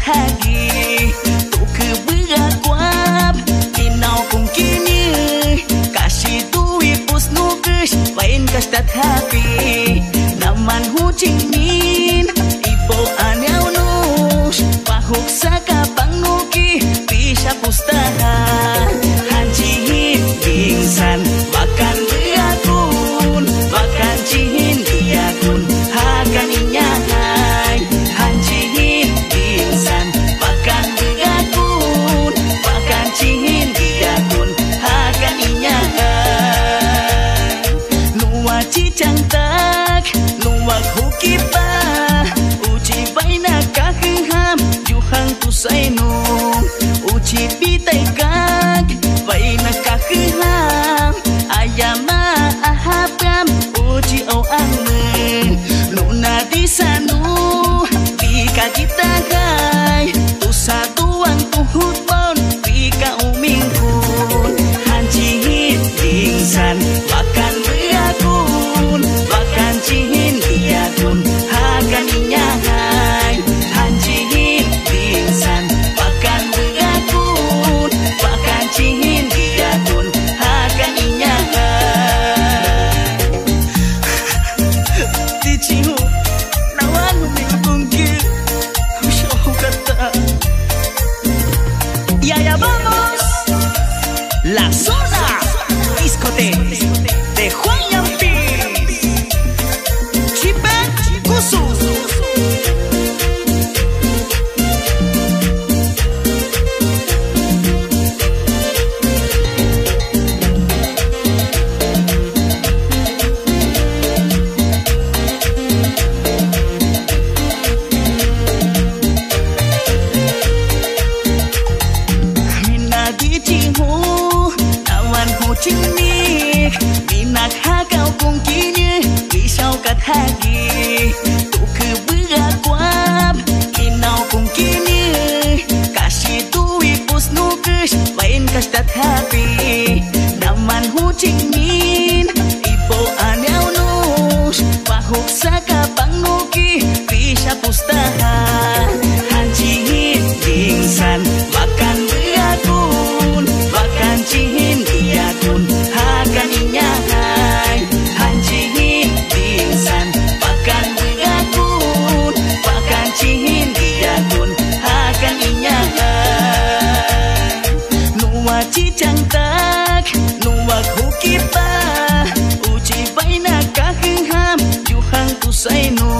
hagi tu ke berakuap inau kung kini kasih duit pus nukus pain kastat happy naman hucing min ibo anyau nus pahuk sakapang nuki bisa pustaha hancihin gingsan makan berakun makan cihin diakun hakan inyahai hancihin gingsan makan berakun makan cihin diakun hakan inyahai nuwa cicang tak nuwa hukipa uji baina kaham juhang tusainu uji pitai kak baina kaham ayama ahapam uji au angme nuna disanu pika kita gai tusa tuang tuhut pon pika umingkun hancihin dingsan makan berakun makan cihin diakun hakan inyahai hancihin dingsan makan berakun makan cihin diakun hakan inyahai dicihu nawan umingkungki usyahu kata ya vamos la zona discoteca de Juan Yampis Chipet Kusu minagi cihu awan hucing nik minak hakau kung kini pisau kat hagi tu ke berakuap inau kung kini kasih duit pus nukus main kastat happy naman hucing min ibo anyau nus pahuk sakapang nuki bisa pustaha hancihin gingsan makan berakun makan cihin diakun hakan inyahai hancihin gingsan makan berakun makan cihin diakun hakan inyahai nuwa cicang tak nuwa hukipa uji baina kaham juhang tusainu